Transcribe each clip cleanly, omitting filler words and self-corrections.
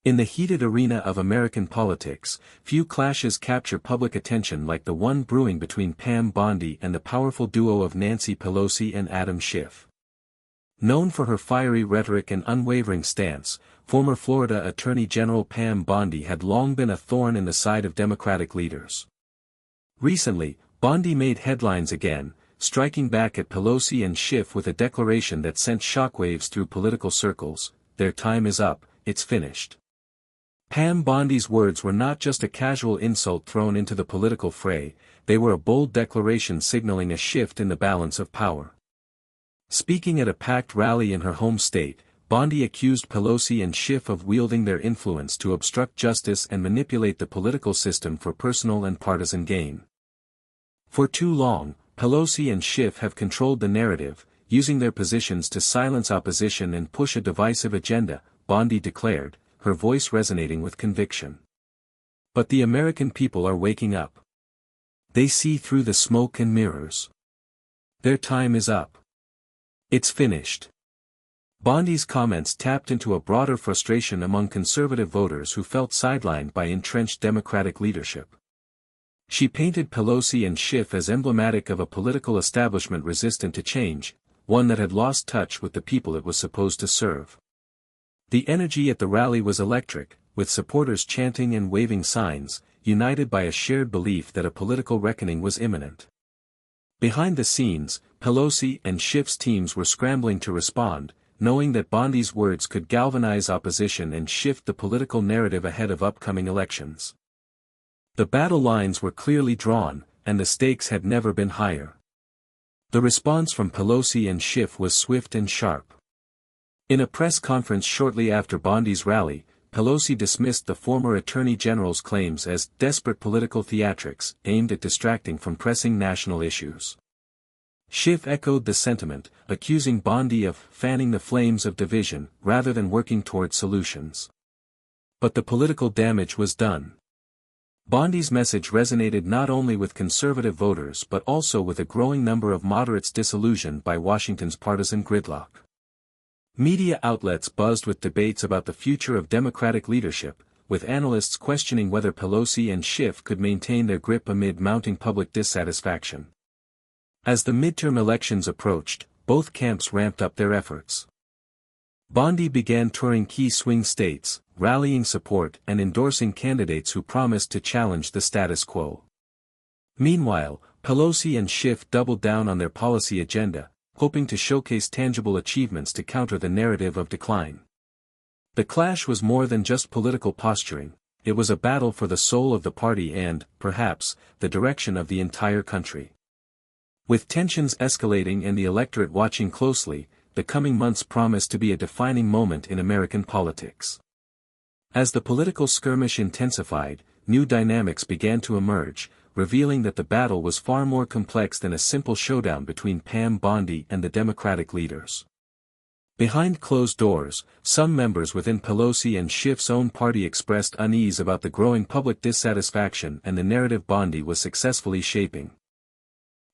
In the heated arena of American politics, few clashes capture public attention like the one brewing between Pam Bondi and the powerful duo of Nancy Pelosi and Adam Schiff. Known for her fiery rhetoric and unwavering stance, former Florida Attorney General Pam Bondi had long been a thorn in the side of Democratic leaders. Recently, Bondi made headlines again, striking back at Pelosi and Schiff with a declaration that sent shockwaves through political circles: "Their time is up, it's finished." Pam Bondi's words were not just a casual insult thrown into the political fray, they were a bold declaration signaling a shift in the balance of power. Speaking at a packed rally in her home state, Bondi accused Pelosi and Schiff of wielding their influence to obstruct justice and manipulate the political system for personal and partisan gain. For too long, Pelosi and Schiff have controlled the narrative, using their positions to silence opposition and push a divisive agenda, Bondi declared, her voice resonating with conviction. But the American people are waking up. They see through the smoke and mirrors. Their time is up. It's finished. Bondi's comments tapped into a broader frustration among conservative voters who felt sidelined by entrenched Democratic leadership. She painted Pelosi and Schiff as emblematic of a political establishment resistant to change, one that had lost touch with the people it was supposed to serve. The energy at the rally was electric, with supporters chanting and waving signs, united by a shared belief that a political reckoning was imminent. Behind the scenes, Pelosi and Schiff's teams were scrambling to respond, knowing that Bondi's words could galvanize opposition and shift the political narrative ahead of upcoming elections. The battle lines were clearly drawn, and the stakes had never been higher. The response from Pelosi and Schiff was swift and sharp. In a press conference shortly after Bondi's rally, Pelosi dismissed the former Attorney General's claims as desperate political theatrics aimed at distracting from pressing national issues. Schiff echoed the sentiment, accusing Bondi of fanning the flames of division rather than working toward solutions. But the political damage was done. Bondi's message resonated not only with conservative voters but also with a growing number of moderates disillusioned by Washington's partisan gridlock. Media outlets buzzed with debates about the future of Democratic leadership, with analysts questioning whether Pelosi and Schiff could maintain their grip amid mounting public dissatisfaction. As the midterm elections approached, both camps ramped up their efforts. Bondi began touring key swing states, rallying support and endorsing candidates who promised to challenge the status quo. Meanwhile, Pelosi and Schiff doubled down on their policy agenda, hoping to showcase tangible achievements to counter the narrative of decline. The clash was more than just political posturing, it was a battle for the soul of the party and, perhaps, the direction of the entire country. With tensions escalating and the electorate watching closely, the coming months promised to be a defining moment in American politics. As the political skirmish intensified, new dynamics began to emerge, revealing that the battle was far more complex than a simple showdown between Pam Bondi and the Democratic leaders. Behind closed doors, some members within Pelosi and Schiff's own party expressed unease about the growing public dissatisfaction and the narrative Bondi was successfully shaping.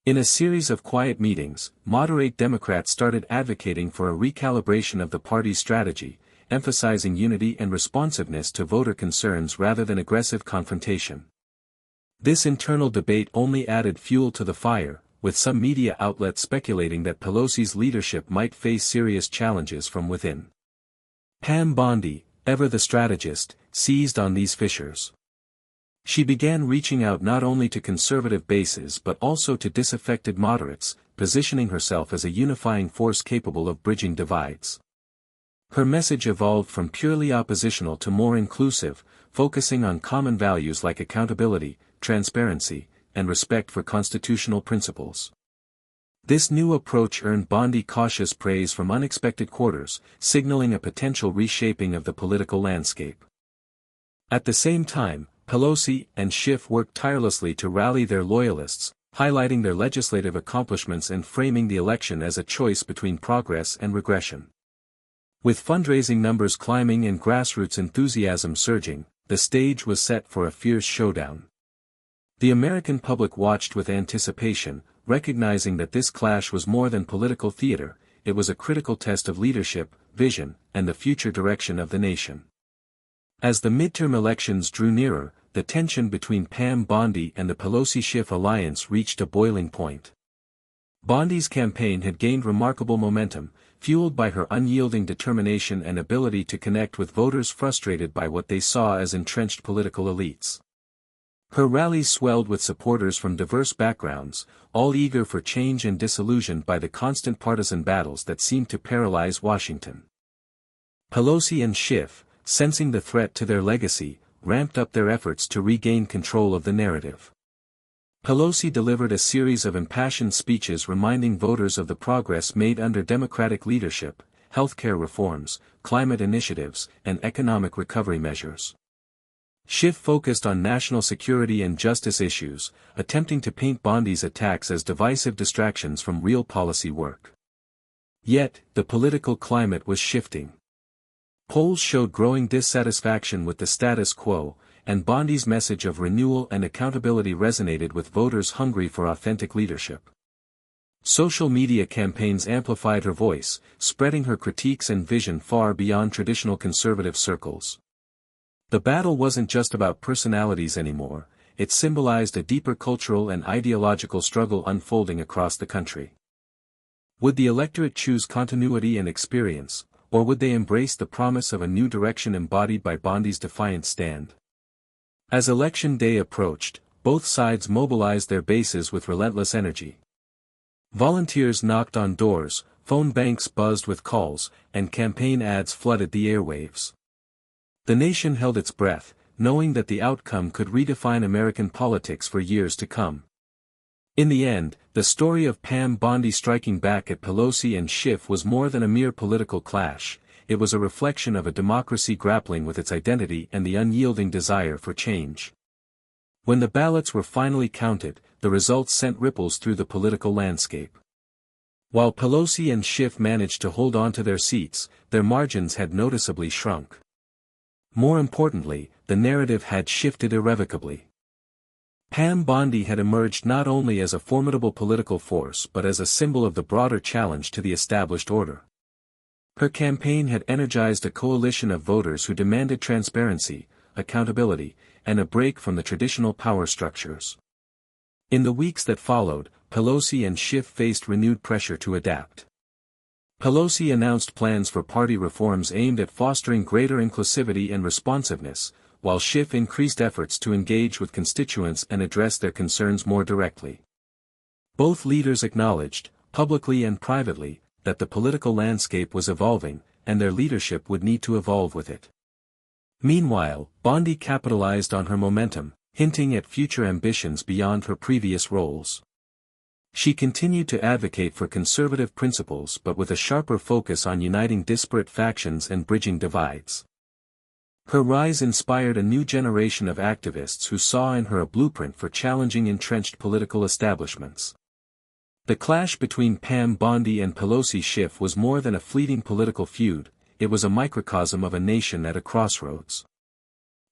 In a series of quiet meetings, moderate Democrats started advocating for a recalibration of the party's strategy, emphasizing unity and responsiveness to voter concerns rather than aggressive confrontation. This internal debate only added fuel to the fire, with some media outlets speculating that Pelosi's leadership might face serious challenges from within. Pam Bondi, ever the strategist, seized on these fissures. She began reaching out not only to conservative bases but also to disaffected moderates, positioning herself as a unifying force capable of bridging divides. Her message evolved from purely oppositional to more inclusive, focusing on common values like accountability, transparency, and respect for constitutional principles. This new approach earned Bondi cautious praise from unexpected quarters, signaling a potential reshaping of the political landscape. At the same time, Pelosi and Schiff worked tirelessly to rally their loyalists, highlighting their legislative accomplishments and framing the election as a choice between progress and regression. With fundraising numbers climbing and grassroots enthusiasm surging, the stage was set for a fierce showdown. The American public watched with anticipation, recognizing that this clash was more than political theater, it was a critical test of leadership, vision, and the future direction of the nation. As the midterm elections drew nearer, the tension between Pam Bondi and the Pelosi Schiff alliance reached a boiling point. Bondi's campaign had gained remarkable momentum, fueled by her unyielding determination and ability to connect with voters frustrated by what they saw as entrenched political elites. Her rallies swelled with supporters from diverse backgrounds, all eager for change and disillusioned by the constant partisan battles that seemed to paralyze Washington. Pelosi and Schiff, sensing the threat to their legacy, ramped up their efforts to regain control of the narrative. Pelosi delivered a series of impassioned speeches reminding voters of the progress made under Democratic leadership, healthcare reforms, climate initiatives, and economic recovery measures. Schiff focused on national security and justice issues, attempting to paint Bondi's attacks as divisive distractions from real policy work. Yet, the political climate was shifting. Polls showed growing dissatisfaction with the status quo, and Bondi's message of renewal and accountability resonated with voters hungry for authentic leadership. Social media campaigns amplified her voice, spreading her critiques and vision far beyond traditional conservative circles. The battle wasn't just about personalities anymore, it symbolized a deeper cultural and ideological struggle unfolding across the country. Would the electorate choose continuity and experience, or would they embrace the promise of a new direction embodied by Bondi's defiant stand? As election day approached, both sides mobilized their bases with relentless energy. Volunteers knocked on doors, phone banks buzzed with calls, and campaign ads flooded the airwaves. The nation held its breath, knowing that the outcome could redefine American politics for years to come. In the end, the story of Pam Bondi striking back at Pelosi and Schiff was more than a mere political clash, it was a reflection of a democracy grappling with its identity and the unyielding desire for change. When the ballots were finally counted, the results sent ripples through the political landscape. While Pelosi and Schiff managed to hold on to their seats, their margins had noticeably shrunk. More importantly, the narrative had shifted irrevocably. Pam Bondi had emerged not only as a formidable political force but as a symbol of the broader challenge to the established order. Her campaign had energized a coalition of voters who demanded transparency, accountability, and a break from the traditional power structures. In the weeks that followed, Pelosi and Schiff faced renewed pressure to adapt. Pelosi announced plans for party reforms aimed at fostering greater inclusivity and responsiveness, while Schiff increased efforts to engage with constituents and address their concerns more directly. Both leaders acknowledged, publicly and privately, that the political landscape was evolving, and their leadership would need to evolve with it. Meanwhile, Bondi capitalized on her momentum, hinting at future ambitions beyond her previous roles. She continued to advocate for conservative principles but with a sharper focus on uniting disparate factions and bridging divides. Her rise inspired a new generation of activists who saw in her a blueprint for challenging entrenched political establishments. The clash between Pam Bondi and Pelosi Schiff was more than a fleeting political feud, it was a microcosm of a nation at a crossroads.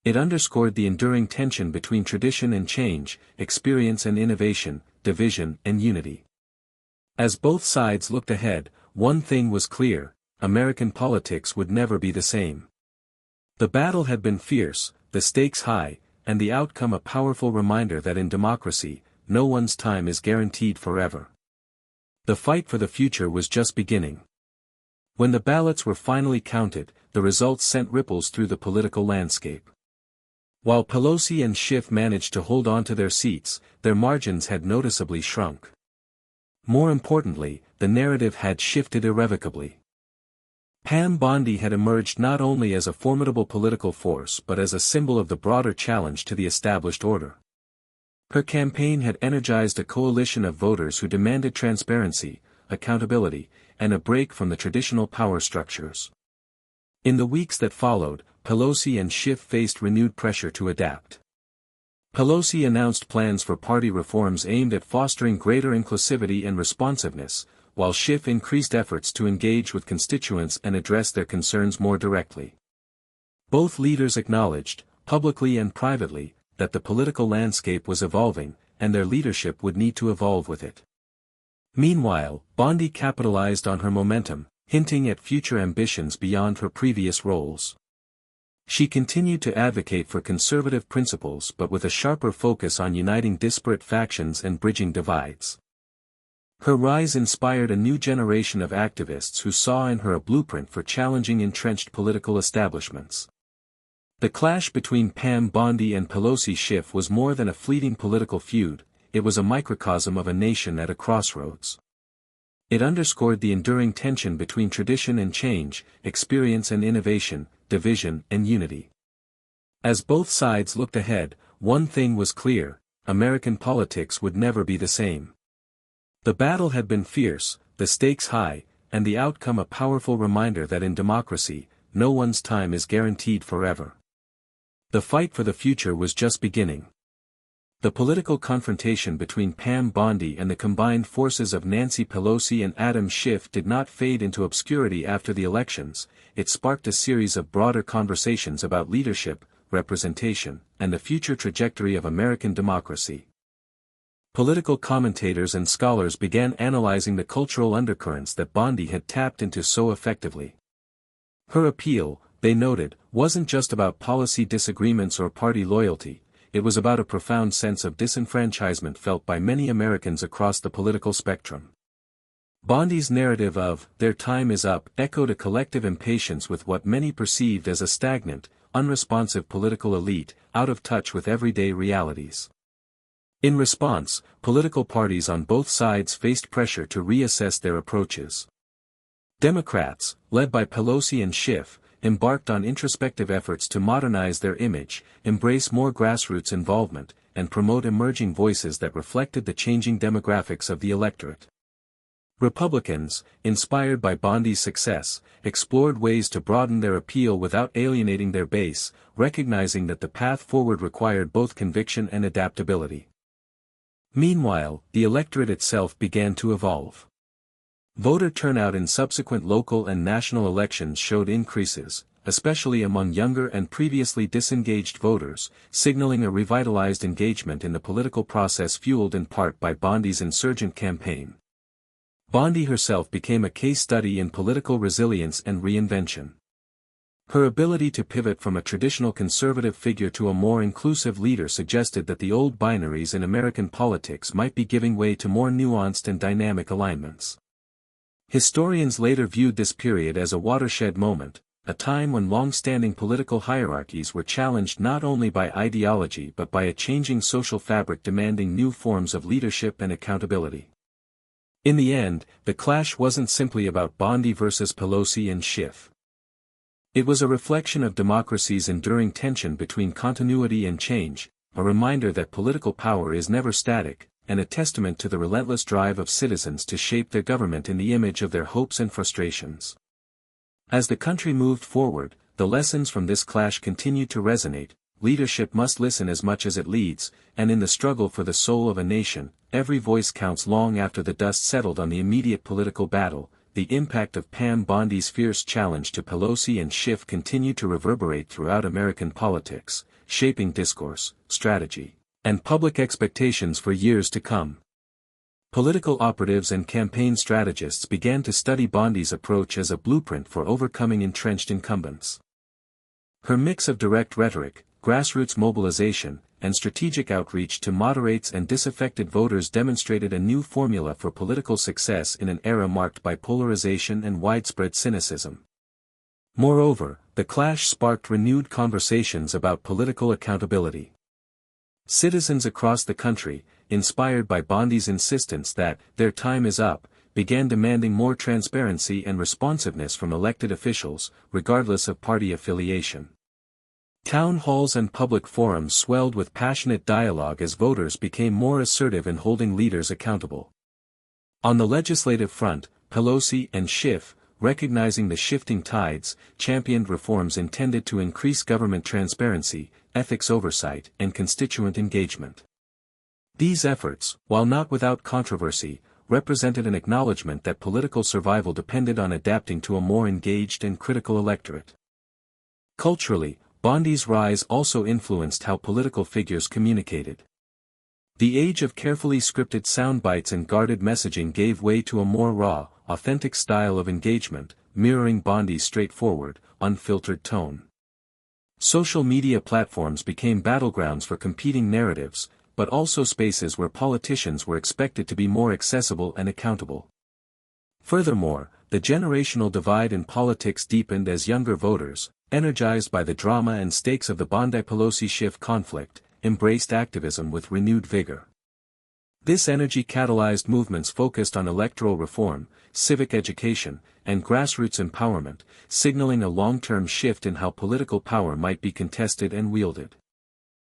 It underscored the enduring tension between tradition and change, experience and innovation, division and unity. As both sides looked ahead, one thing was clear: American politics would never be the same. The battle had been fierce, the stakes high, and the outcome a powerful reminder that in democracy, no one's time is guaranteed forever. The fight for the future was just beginning. When the ballots were finally counted, the results sent ripples through the political landscape. While Pelosi and Schiff managed to hold on to their seats, their margins had noticeably shrunk. More importantly, the narrative had shifted irrevocably. Pam Bondi had emerged not only as a formidable political force but as a symbol of the broader challenge to the established order. Her campaign had energized a coalition of voters who demanded transparency, accountability, and a break from the traditional power structures. In the weeks that followed, Pelosi and Schiff faced renewed pressure to adapt. Pelosi announced plans for party reforms aimed at fostering greater inclusivity and responsiveness, while Schiff increased efforts to engage with constituents and address their concerns more directly. Both leaders acknowledged, publicly and privately, that the political landscape was evolving, and their leadership would need to evolve with it. Meanwhile, Bondi capitalized on her momentum, hinting at future ambitions beyond her previous roles. She continued to advocate for conservative principles but with a sharper focus on uniting disparate factions and bridging divides. Her rise inspired a new generation of activists who saw in her a blueprint for challenging entrenched political establishments. The clash between Pam Bondi and Pelosi Schiff was more than a fleeting political feud, it was a microcosm of a nation at a crossroads. It underscored the enduring tension between tradition and change, experience and innovation, division and unity. As both sides looked ahead, one thing was clear: American politics would never be the same. The battle had been fierce, the stakes high, and the outcome a powerful reminder that in democracy, no one's time is guaranteed forever. The fight for the future was just beginning. The political confrontation between Pam Bondi and the combined forces of Nancy Pelosi and Adam Schiff did not fade into obscurity after the elections, it sparked a series of broader conversations about leadership, representation, and the future trajectory of American democracy. Political commentators and scholars began analyzing the cultural undercurrents that Bondi had tapped into so effectively. Her appeal, they noted, wasn't just about policy disagreements or party loyalty, it was about a profound sense of disenfranchisement felt by many Americans across the political spectrum. Bondi's narrative of "their time is up" echoed a collective impatience with what many perceived as a stagnant, unresponsive political elite, out of touch with everyday realities. In response, political parties on both sides faced pressure to reassess their approaches. Democrats, led by Pelosi and Schiff, embarked on introspective efforts to modernize their image, embrace more grassroots involvement, and promote emerging voices that reflected the changing demographics of the electorate. Republicans, inspired by Bondi's success, explored ways to broaden their appeal without alienating their base, recognizing that the path forward required both conviction and adaptability. Meanwhile, the electorate itself began to evolve. Voter turnout in subsequent local and national elections showed increases, especially among younger and previously disengaged voters, signaling a revitalized engagement in the political process fueled in part by Bondi's insurgent campaign. Bondi herself became a case study in political resilience and reinvention. Her ability to pivot from a traditional conservative figure to a more inclusive leader suggested that the old binaries in American politics might be giving way to more nuanced and dynamic alignments. Historians later viewed this period as a watershed moment, a time when long-standing political hierarchies were challenged not only by ideology but by a changing social fabric demanding new forms of leadership and accountability. In the end, the clash wasn't simply about Bondi versus Pelosi and Schiff. It was a reflection of democracy's enduring tension between continuity and change, a reminder that political power is never static, and a testament to the relentless drive of citizens to shape their government in the image of their hopes and frustrations. As the country moved forward, the lessons from this clash continued to resonate. Leadership must listen as much as it leads, and in the struggle for the soul of a nation, every voice counts long after the dust settled on the immediate political battle. The impact of Pam Bondi's fierce challenge to Pelosi and Schiff continued to reverberate throughout American politics, shaping discourse, strategy, and public expectations for years to come. Political operatives and campaign strategists began to study Bondi's approach as a blueprint for overcoming entrenched incumbents. Her mix of direct rhetoric, grassroots mobilization, and strategic outreach to moderates and disaffected voters demonstrated a new formula for political success in an era marked by polarization and widespread cynicism. Moreover, the clash sparked renewed conversations about political accountability. Citizens across the country, inspired by Bondi's insistence that "their time is up," began demanding more transparency and responsiveness from elected officials, regardless of party affiliation. Town halls and public forums swelled with passionate dialogue as voters became more assertive in holding leaders accountable. On the legislative front, Pelosi and Schiff, recognizing the shifting tides, championed reforms intended to increase government transparency, ethics oversight, and constituent engagement. These efforts, while not without controversy, represented an acknowledgement that political survival depended on adapting to a more engaged and critical electorate. Culturally, Bondi's rise also influenced how political figures communicated. The age of carefully scripted soundbites and guarded messaging gave way to a more raw, authentic style of engagement, mirroring Bondi's straightforward, unfiltered tone. Social media platforms became battlegrounds for competing narratives, but also spaces where politicians were expected to be more accessible and accountable. Furthermore, the generational divide in politics deepened as younger voters, energized by the drama and stakes of the Bondi-Pelosi Schiff conflict, embraced activism with renewed vigor. This energy catalyzed movements focused on electoral reform, civic education, and grassroots empowerment, signaling a long-term shift in how political power might be contested and wielded.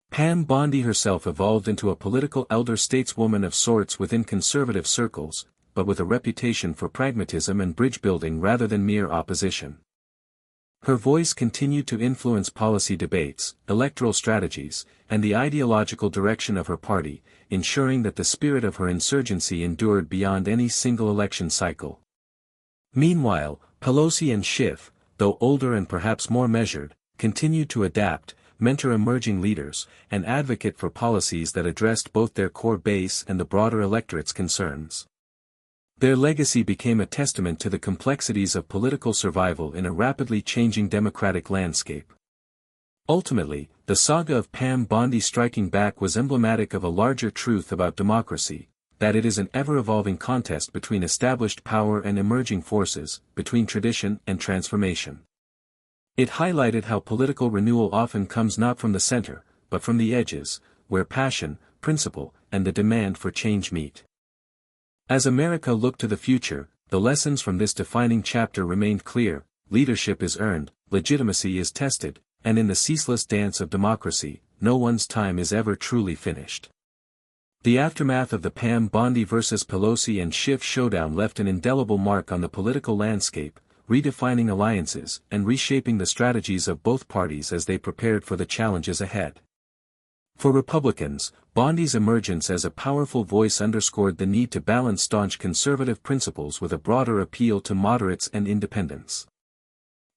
Pam Bondi herself evolved into a political elder stateswoman of sorts within conservative circles, but with a reputation for pragmatism and bridge-building rather than mere opposition. Her voice continued to influence policy debates, electoral strategies, and the ideological direction of her party, ensuring that the spirit of her insurgency endured beyond any single election cycle. Meanwhile, Pelosi and Schiff, though older and perhaps more measured, continued to adapt, mentor emerging leaders, and advocate for policies that addressed both their core base and the broader electorate's concerns. Their legacy became a testament to the complexities of political survival in a rapidly changing democratic landscape. Ultimately, the saga of Pam Bondi striking back was emblematic of a larger truth about democracy, that it is an ever-evolving contest between established power and emerging forces, between tradition and transformation. It highlighted how political renewal often comes not from the center, but from the edges, where passion, principle, and the demand for change meet. As America looked to the future, the lessons from this defining chapter remained clear: leadership is earned, legitimacy is tested, and in the ceaseless dance of democracy, no one's time is ever truly finished. The aftermath of the Pam Bondi vs. Pelosi and Schiff showdown left an indelible mark on the political landscape, redefining alliances and reshaping the strategies of both parties as they prepared for the challenges ahead. For Republicans, Bondi's emergence as a powerful voice underscored the need to balance staunch conservative principles with a broader appeal to moderates and independents.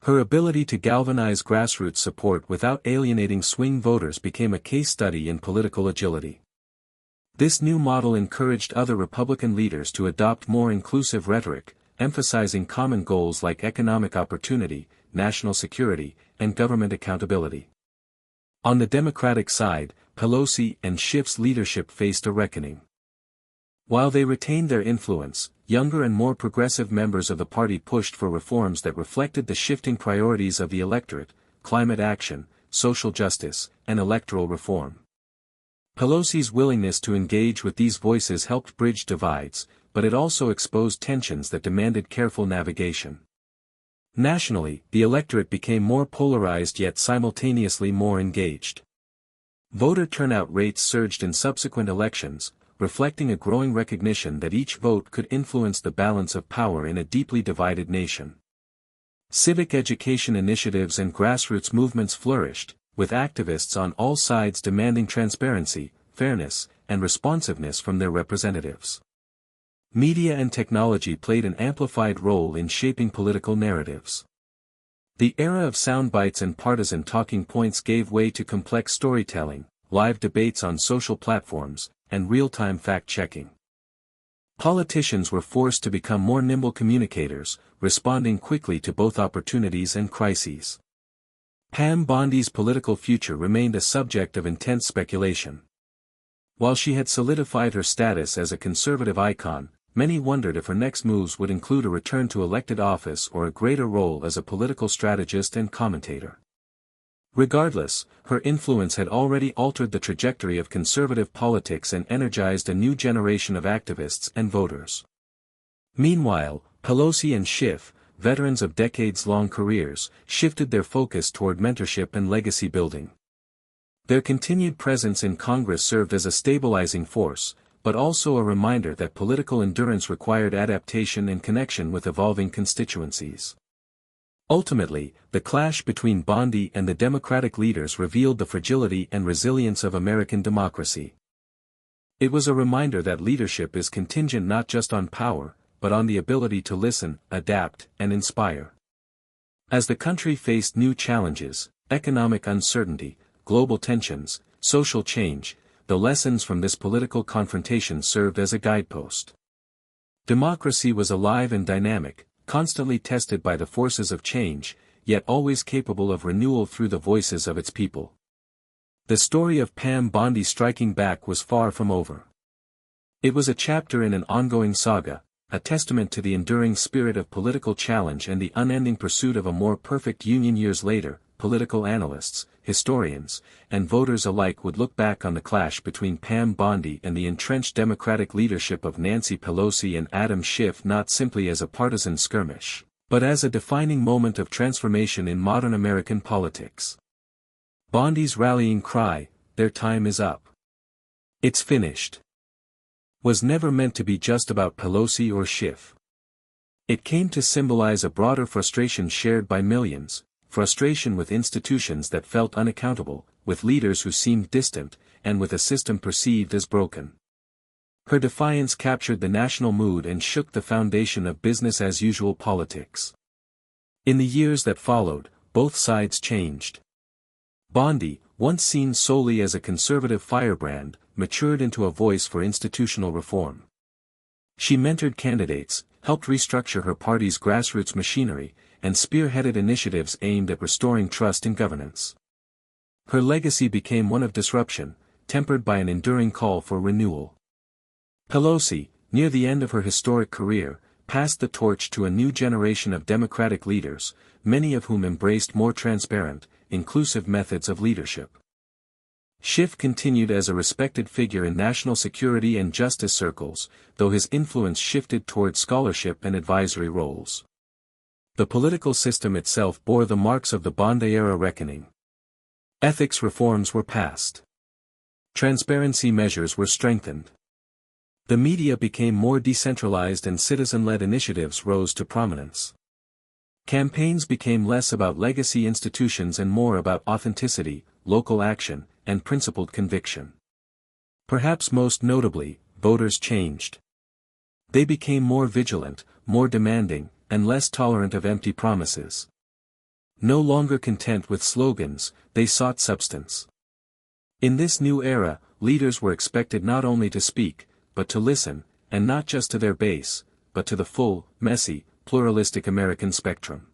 Her ability to galvanize grassroots support without alienating swing voters became a case study in political agility. This new model encouraged other Republican leaders to adopt more inclusive rhetoric, emphasizing common goals like economic opportunity, national security, and government accountability. On the Democratic side, Pelosi and Schiff's leadership faced a reckoning. While they retained their influence, younger and more progressive members of the party pushed for reforms that reflected the shifting priorities of the electorate: climate action, social justice, and electoral reform. Pelosi's willingness to engage with these voices helped bridge divides, but it also exposed tensions that demanded careful navigation. Nationally, the electorate became more polarized yet simultaneously more engaged. Voter turnout rates surged in subsequent elections, reflecting a growing recognition that each vote could influence the balance of power in a deeply divided nation. Civic education initiatives and grassroots movements flourished, with activists on all sides demanding transparency, fairness, and responsiveness from their representatives. Media and technology played an amplified role in shaping political narratives. The era of soundbites and partisan talking points gave way to complex storytelling, live debates on social platforms, and real-time fact-checking. Politicians were forced to become more nimble communicators, responding quickly to both opportunities and crises. Pam Bondi's political future remained a subject of intense speculation. While she had solidified her status as a conservative icon, many wondered if her next moves would include a return to elected office or a greater role as a political strategist and commentator. Regardless, her influence had already altered the trajectory of conservative politics and energized a new generation of activists and voters. Meanwhile, Pelosi and Schiff, veterans of decades-long careers, shifted their focus toward mentorship and legacy building. Their continued presence in Congress served as a stabilizing force, but also a reminder that political endurance required adaptation and connection with evolving constituencies. Ultimately, the clash between Bondi and the Democratic leaders revealed the fragility and resilience of American democracy. It was a reminder that leadership is contingent not just on power, but on the ability to listen, adapt, and inspire. As the country faced new challenges, economic uncertainty, global tensions, social change, the lessons from this political confrontation served as a guidepost. Democracy was alive and dynamic, constantly tested by the forces of change, yet always capable of renewal through the voices of its people. The story of Pam Bondi striking back was far from over. It was a chapter in an ongoing saga, a testament to the enduring spirit of political challenge and the unending pursuit of a more perfect union. Years later, political analysts, historians, and voters alike would look back on the clash between Pam Bondi and the entrenched Democratic leadership of Nancy Pelosi and Adam Schiff not simply as a partisan skirmish, but as a defining moment of transformation in modern American politics. Bondi's rallying cry, "Their time is up. It's finished," was never meant to be just about Pelosi or Schiff. It came to symbolize a broader frustration shared by millions, frustration with institutions that felt unaccountable, with leaders who seemed distant, and with a system perceived as broken. Her defiance captured the national mood and shook the foundation of business-as-usual politics. In the years that followed, both sides changed. Bondi, once seen solely as a conservative firebrand, matured into a voice for institutional reform. She mentored candidates, helped restructure her party's grassroots machinery, and spearheaded initiatives aimed at restoring trust in governance. Her legacy became one of disruption, tempered by an enduring call for renewal. Pelosi, near the end of her historic career, passed the torch to a new generation of Democratic leaders, many of whom embraced more transparent, inclusive methods of leadership. Schiff continued as a respected figure in national security and justice circles, though his influence shifted toward scholarship and advisory roles. The political system itself bore the marks of the Bondi-era reckoning. Ethics reforms were passed. Transparency measures were strengthened. The media became more decentralized and citizen-led initiatives rose to prominence. Campaigns became less about legacy institutions and more about authenticity, local action, and principled conviction. Perhaps most notably, voters changed. They became more vigilant, more demanding, and less tolerant of empty promises. No longer content with slogans, they sought substance. In this new era, leaders were expected not only to speak, but to listen, and not just to their base, but to the full, messy, pluralistic American spectrum.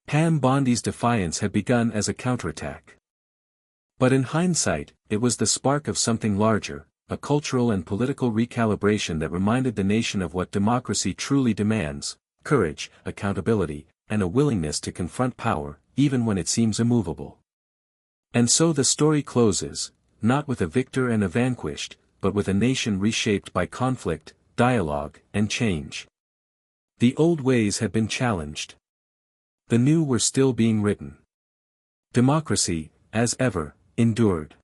Pam Bondi's defiance had begun as a counterattack. But in hindsight, it was the spark of something larger, a cultural and political recalibration that reminded the nation of what democracy truly demands: courage, accountability, and a willingness to confront power, even when it seems immovable. And so the story closes, not with a victor and a vanquished, but with a nation reshaped by conflict, dialogue, and change. The old ways had been challenged. The new were still being written. Democracy, as ever, endured.